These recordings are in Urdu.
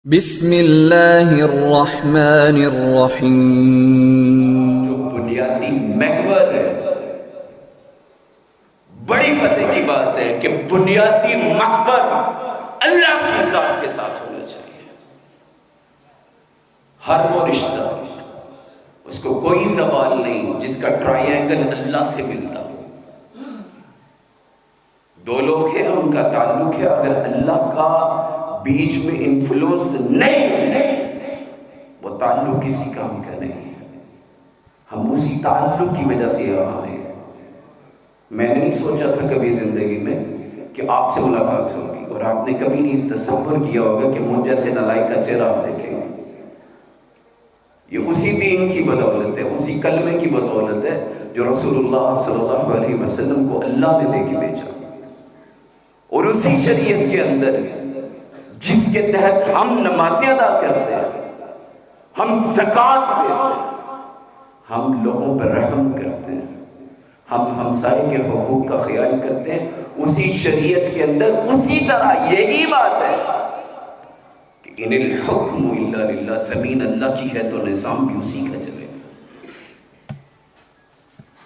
بسم اللہ الرحمن الرحیم۔ جو بنیادی محور ہے، بڑی پتے کی بات ہے کہ بنیادی محور اللہ کی ذات کے ساتھ ہونا چاہیے۔ ہر وہ رشتہ اس کو کوئی زوال نہیں جس کا ٹرائنگل اللہ سے ملتا ہو۔ دو لوگ ہیں، ان کا تعلق ہے، اگر اللہ کا بیچ میں انفلوئنس نہیں ہے وہ تعلق کسی کام کا نہیں ہے۔ ہم اسی تعلق کی وجہ سے یہاں ہیں۔ میں نہیں سوچا تھا کبھی زندگی میں کہ آپ سے ملاقات ہوگی، اور آپ نے کبھی نہیں تصور کیا ہوگا کہ مجھ جیسے نالائق کا چہرہ آپ دیکھیں گے۔ یہ اسی دین کی بدولت ہے، اسی کلمے کی بدولت ہے جو رسول اللہ صلی اللہ علیہ وسلم کو اللہ نے دے کے بھیجا، اور اسی شریعت کے اندر جس کے تحت ہم نمازیں ادا کرتے ہیں، ہم زکوٰۃ دیتے ہیں، ہم لوگوں پر رحم کرتے ہیں، ہم ہمسائے کے حقوق کا خیال کرتے ہیں، اسی شریعت کے اندر اسی طرح یہی بات ہے کہ ان الحکم الا للہ، زمین اللہ کی ہے تو نظام بھی اسی کا چلے گا۔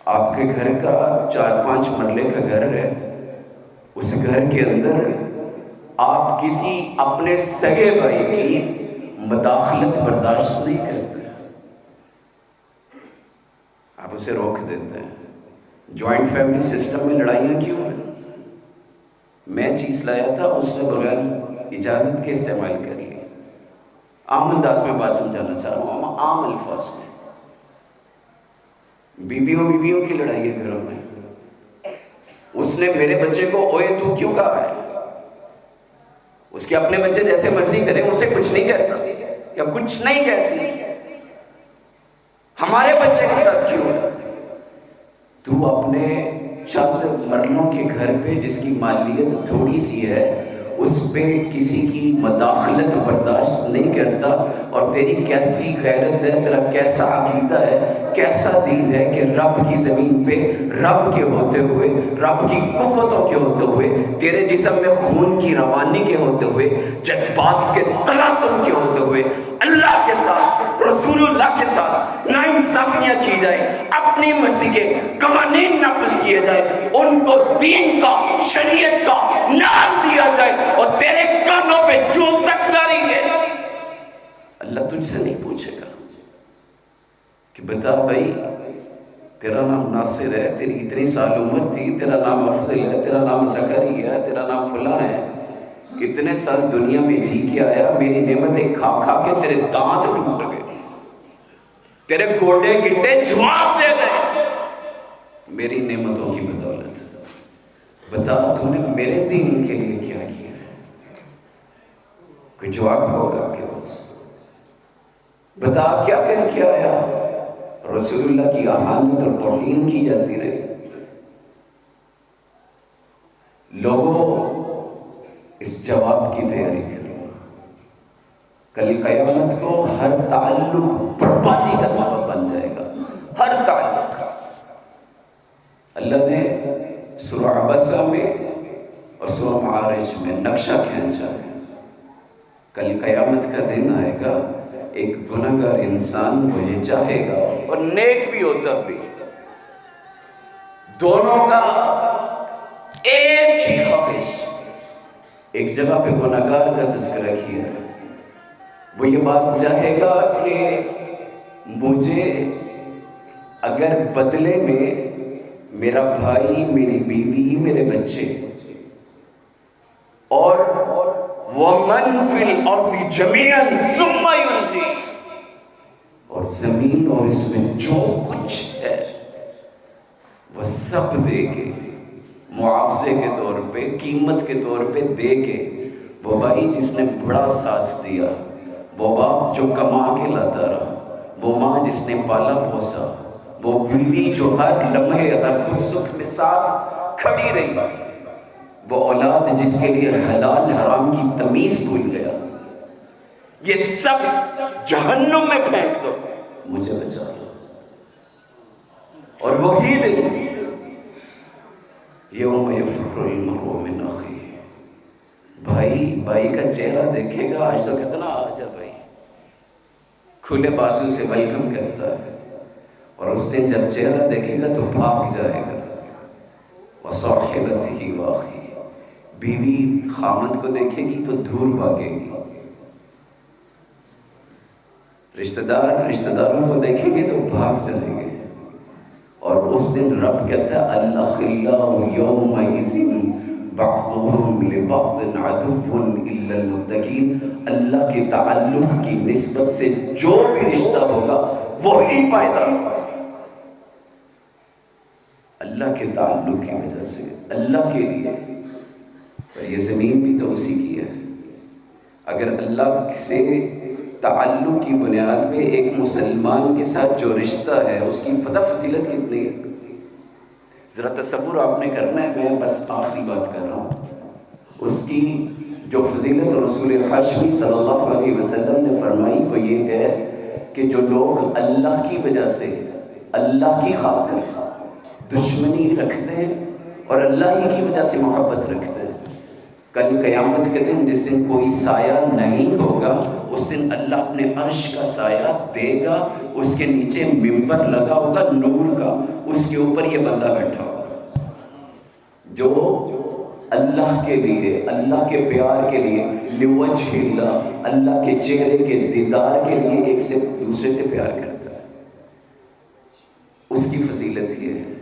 آپ کے گھر کا 4-5 مرلے کا گھر ہے، اس گھر کے اندر آپ کسی اپنے سگے بھائی کی مداخلت برداشت نہیں کرتے، آپ اسے روک دیتے ہیں۔ جوائنٹ فیملی سسٹم میں لڑائیاں کیوں ہیں؟ میں چیز لایا تھا، اس نے بغیر اجازت کے استعمال کر لی۔ عام انداز میں بات سمجھانا چاہ رہا ہوں، عام الفاظ میں۔ بیویوں کی لڑائی ہے گھروں میں۔ اس نے میرے بچے کو اوئے تو کیوں کہا ہے؟ اس کے اپنے بچے جیسے مرضی کریں، اسے کچھ نہیں کہتا یا کچھ نہیں کہتی۔ ہمارے بچے کے ساتھ کیوں ہے؟ تو اپنے چند مرلوں کے گھر پہ جس کی مالیت تھوڑی سی ہے، اس پہ کسی کی مداخلت برداشت نہیں کرتا، اور تیری کیسی غیرت ہے، تیرا کیسا عقیدہ ہے، کیسا دین ہے کہ رب کی زمین پہ رب کے ہوتے ہوئے، رب کی قوتوں کے ہوتے ہوئے، تیرے جسم میں خون کی روانی کے ہوتے ہوئے، جذبات کے تلاطم کے ہوتے ہوئے اللہ کے ساتھ، رسول اللہ کے ساتھ ناانصافیاں کی جائے، اپنی مرضی کے قوانین نافذ کیے جائے، ان کو دین کا، شریعت کا نام دیا جائے، اور تیرے کانوں پہ جوں تک ڈالیں گے۔ اللہ تجھ سے نہیں پوچھے گا کہ بتا بھائی تیرا نام ناصر ہے، تیری اتنی سال عمر تھی، تیرا نام افضل ہے، تیرا نام زکریا ہے، تیرا نام فلاں ہے، اتنے سال دنیا میں جی کے آیا، میری نعمتیں کھا کھا کے تیرے دانت ٹوٹ گئے، تیرے گوڑے گٹے جھواب دے گئے میری نعمتوں کی بدولت۔ بتا تو نے میرے دین کے لیے کیا کیا ہے؟ کوئی جواب ہوگا کہ بس بتا کیا کر کے آیا؟ رسول اللہ کی اہانت اور توہین کی جاتی رہی۔ لوگوں اس جواب کی تیاری کرو، کل قیامت کو ہر تعلق بربادی کا سبب بن جائے گا، ہر تعلق۔ اللہ نے سورہ عبسہ میں اور سورہ معارج میں نقشہ کھینچا ہے۔ کل قیامت کا دن آئے گا، ایک گنہگار انسان مجھے چاہے گا اور نیک بھی ہوتا بھی، دونوں کا ایک ہی خواہش، ایک جگہ پہ گنہگار کا تذکرہ کیا ہے، وہ یہ بات چاہے گا کہ مجھے اگر بدلے میں میرا بھائی، میری بیوی، میرے بچے اور وَمَنْ فِي الْأَرْضِ جَمِيعًا ثُمَّ يُنْجِيهِ، اور زمین اور اس میں جو کچھ ہے وہ سب دے کے معاوضے کے طور پہ، قیمت کے طور پہ دے کے، وہ بھائی جس نے بڑا ساتھ دیا، وہ باپ جو کما کے لاتا رہا، وہ ماں جس نے پالا پوسا، وہ بیوی جو ہر لمحے ہر دکھ سکھ میں ساتھ کھڑی رہی، وہ اولاد جس کے لیے حلال حرام کی تمیز بھول گیا، یہ سب جہنم میں پھینک دو، مجھے بچا دو۔ اور وہی دن یوم یفر المرء من اخیہ، بھائی کا چہرہ دیکھے گا، آج تو کتنا آج کھلے بازو سے ویلکم کرتا ہے، اور اس دن جب چہرہ دیکھے گا تو بھاگ جائے گا۔ وَصَاحِبَتِهِ وَأَخِيهِ، بیوی خامد کو دیکھے گی تو دور بھاگے گی، رشتہ داروں کو دیکھیں گے تو بھاگ جائیں گے۔ اور اس دن رب کہتا ہے الْأَخِلَّاءُ يَوْمَئِذٍ بَعْضُهُمْ لِبَعْضٍ عَدُوٌّ إِلَّا الْمُتَّقِينَ، اللہ کے تعلق کی نسبت سے جو بھی رشتہ ہوگا وہی پائیدار ہوگا، اللہ کے تعلق کی وجہ سے، اللہ کے لیے۔ اور یہ زمین بھی تو اسی کی ہے۔ اگر اللہ سے تعلق کی بنیاد پہ ایک مسلمان کے ساتھ جو رشتہ ہے اس کی فضیلت کتنی ہے، ذرا تصور آپ نے کرنا ہے۔ میں بس آخری بات کر رہا ہوں۔ اس کی جو فضیلت رسول حاشمی صلی اللہ علیہ وسلم نے فرمائی وہ یہ ہے کہ جو لوگ اللہ کی وجہ سے، اللہ کی خاطر دشمنی رکھتے ہیں اور اللہ ہی کی وجہ سے محبت رکھتے ہیں، کل قیامت کے دن جس دن کوئی سایہ نہیں ہوگا، اس دن اللہ اپنے عرش کا سایہ دے گا، اس کے نیچے ممبر لگا ہوگا نور کا، اس کے اوپر یہ بندہ بیٹھا ہوگا جو اللہ کے لیے، اللہ کے پیار کے لیے، لوجہ اللہ، اللہ کے چہرے کے دیدار کے لیے ایک سے دوسرے سے پیار کرتا ہے۔ اس کی فضیلت یہ ہے۔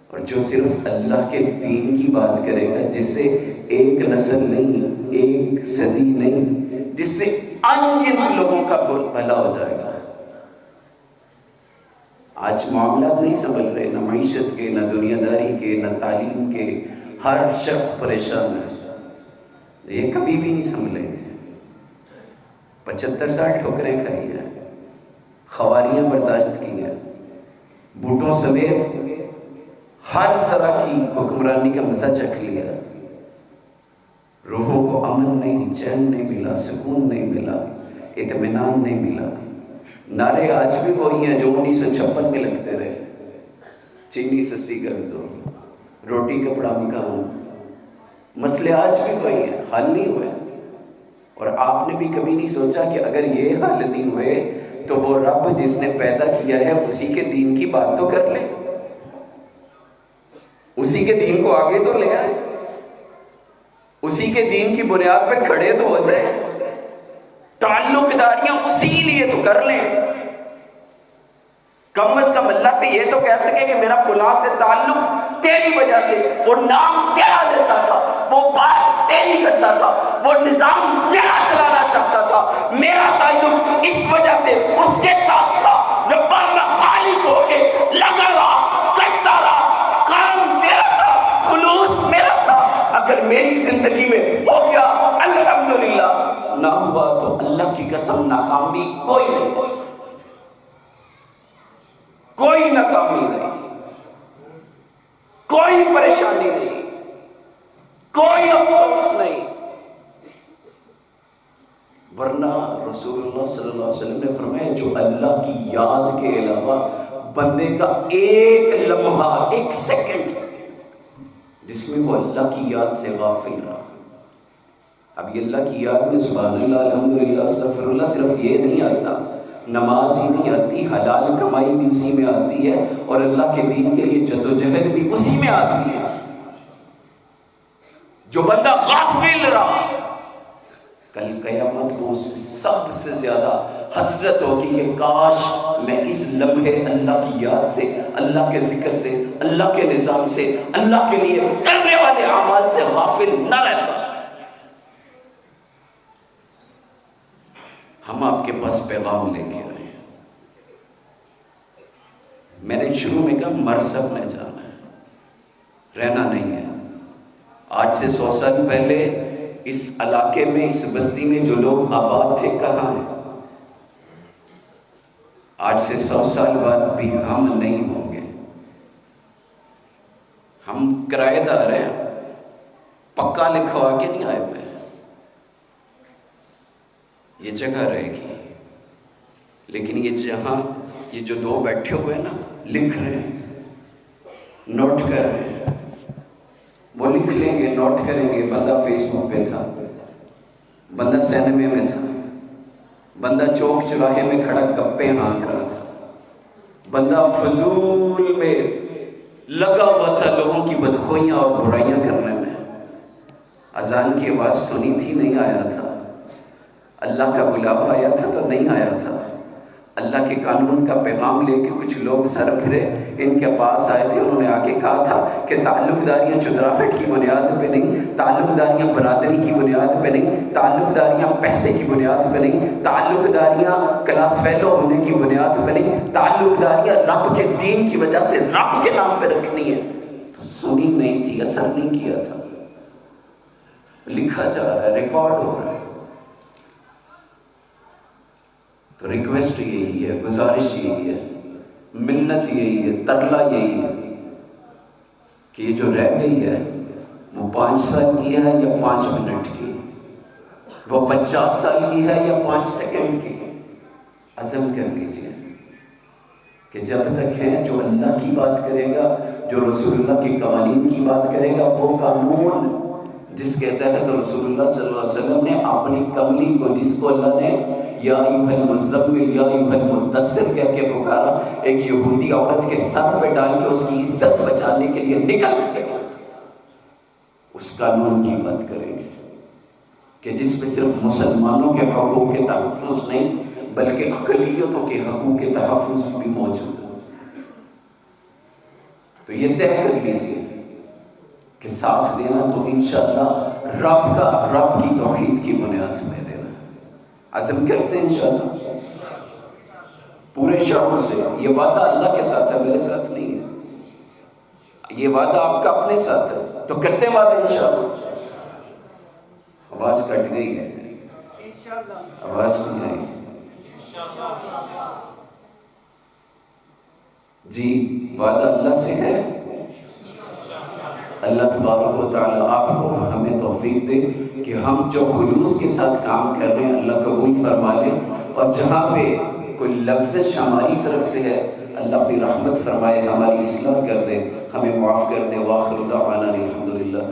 اور جو صرف اللہ کے دین کی بات کرے گا، جس سے ایک نسل نہیں، ایک صدی نہیں، جس سے انگنت لوگوں کا بھلا ہو جائے گا۔ آج معاملات نہیں سنبھل رہے، نہ معیشت کے، نہ دنیا داری کے، نہ تعلیم کے، ہر شخص پریشان ہے، یہ کبھی بھی نہیں سنبھلیں گے۔ 75-60 ٹھوکریں کھائی ہیں، خواریاں برداشت کی ہیں، بوٹوں سمیت ہر طرح کی حکمرانی کا مزہ چکھ لیا، روحوں کو امن نہیں، چین نہیں ملا، سکون نہیں ملا، اطمینان نہیں ملا۔ نعرے آج بھی وہی ہیں جو 1956 میں لگتے رہے، چینی سستی کر دو، روٹی کپڑا مکان، مسئلے آج بھی وہی ہیں، حل نہیں ہوئے۔ اور آپ نے بھی کبھی نہیں سوچا کہ اگر یہ حل نہیں ہوئے تو وہ رب جس نے پیدا کیا ہے اسی کے دین کی بات تو کر لے، اسی کے دین کو آگے تو لے آئے، اسی کے دین کی بنیاد پہ کھڑے تو ہو جائے، تعلق داریاں اسی لیے تو کر لیں۔ کم از کم اللہ سے یہ تو کہہ سکے کہ میرا فلاں سے تعلق تیری وجہ سے، وہ نام تیرا لیتا تھا، وہ بات تیری کرتا تھا، وہ نظام تیرا چلانا چاہتا تھا، میرا تعلق اس وجہ سے اس کے ساتھ تھا، ربا میں خالص ہو کے لگا رہا، کرتا رہا، کام تیرا تھا، خلوص میرا تھا۔ اگر میری زندگی میں ہو گیا الحمدللہ، نہ ہوا تو اللہ کی قسم ناکامی کوئی نہیں، کوئی ناکامی نہیں، کوئی پریشانی نہیں، کوئی افسوس نہیں۔ ورنہ رسول اللہ صلی اللہ علیہ وسلم نے فرمایا جو اللہ کی یاد کے علاوہ بندے کا ایک لمحہ، ایک سیکنڈ جس میں وہ اللہ کی یاد سے غافل رہا۔ اب یہ اللہ کی یاد میں سبحان اللہ، الحمدللہ، استغفر اللہ صرف یہ نہیں آتا، نماز ہی نہیں آتی، حلال کمائی بھی اسی میں آتی ہے، اور اللہ کے دین کے لیے جدوجہد بھی اسی میں آتی ہے۔ جو بندہ غافل رہا، کل قیامت کو اس سب سے زیادہ حسرت ہوگی کہ کاش میں اس لمحے اللہ کی یاد سے، اللہ کے ذکر سے، اللہ کے نظام سے، اللہ کے لیے کرنے والے اعمال سے غافل نہ رہتا۔ ہم آپ کے پاس پیغام لے کے آئے ہیں۔ میں نے شروع میں کہا مر سب نے جانا ہے، رہنا نہیں ہے۔ آج سے 100 سال پہلے اس علاقے میں، اس بستی میں جو لوگ آباد تھے کہاں ہیں؟ آج سے 100 سال بعد بھی ہم نہیں ہوں گے۔ ہم کرایہ دار ہیں، پکا لکھوا کے نہیں آئے ہوئے۔ یہ جگہ رہے گی، لیکن یہ جہاں یہ جو دو بیٹھے ہوئے نا، لکھ رہے ہیں، نوٹ کر رہے ہیں، وہ لکھ لیں گے، نوٹ کریں گے۔ بندہ فیس بک پہ تھا، بندہ سینمے میں تھا، بندہ چوک چوراہے میں کھڑا گپے ہانک رہا تھا، بندہ فضول میں لگا ہوا تھا لوگوں کی بدخوئیاں اور برائیاں کرنے میں. اذان کی آواز سنی تھی، نہیں آیا تھا. اللہ کا بلاوا آیا تھا تو نہیں آیا تھا. اللہ کے قانون کا پیغام لے کے کچھ لوگ سر پھرے ان کے پاس آئے تھے. انہوں نے آ کے کہا تھا کہ تعلق داریاں چودراہٹ کی بنیاد پہ نہیں، تعلق داریاں برادری کی بنیاد پہ نہیں، تعلق داریاں پیسے کی بنیاد پہ نہیں، تعلق داریاں کلاس فیلو ہونے کی بنیاد پہ نہیں، تعلق داریاں رب کے دین کی وجہ سے رب کے نام پہ رکھنی ہے. تو سنی نہیں تھی، اثر نہیں کیا تھا. لکھا جا رہا ہے، ریکارڈ ہو رہا ہے. تو ریکویسٹ یہی ہے، گزارش یہی ہے، منت یہی ہے، ترلا یہی ہے کہ یہ جو رہ گئی ہے وہ 5 سال کی ہے یا 5 منٹ کی، وہ 50 سال کی ہے یا 5 سیکنڈ کی. عزم کر لیجیے کہ جب تک ہے جو اللہ کی بات کرے گا، جو رسول اللہ کے قوانین کی بات کرے گا، وہ قانون جس کے تحت رسول اللہ صلی اللہ علیہ وسلم نے اپنی کملی کو، جس کو اللہ نے یا ایھا المزمل یا ایھا المدثر کہہ کے پکارا، ایک یہودی عورت کے سر پہ ڈال کے اس کی عزت بچانے کے لیے نکل گیا، اس قانون کی بات کریں گے کہ جس پہ صرف مسلمانوں کے حقوق کے تحفظ نہیں بلکہ اقلیتوں کے حقوق کے تحفظ بھی موجود ہے. تو یہ طے کر لیجیے کہ ساتھ دینا تو انشاءاللہ رب کی توحید کی بنیاد میں دینا. عزم کرتے ہیں انشاءاللہ پورے شوق سے. یہ وعدہ اللہ کے ساتھ ہے، میرے ساتھ نہیں ہے. یہ وعدہ آپ کا اپنے ساتھ ہے، تو کرتے وعدہ انشاءاللہ. آواز کٹ گئی ہے، آواز نہیں آئی. جی وعدہ اللہ سے ہے. اللہ تبارک و تعالیٰ آپ کو ہمیں توفیق دے کہ ہم جو خلوص کے ساتھ کام کر رہے ہیں اللہ قبول فرما لے، اور جہاں پہ کوئی لفظ ہماری طرف سے ہے اللہ اپنی رحمت فرمائے، ہماری اصلاح کر دے، ہمیں معاف کر دے. وآخر دعوانا الحمدللہ.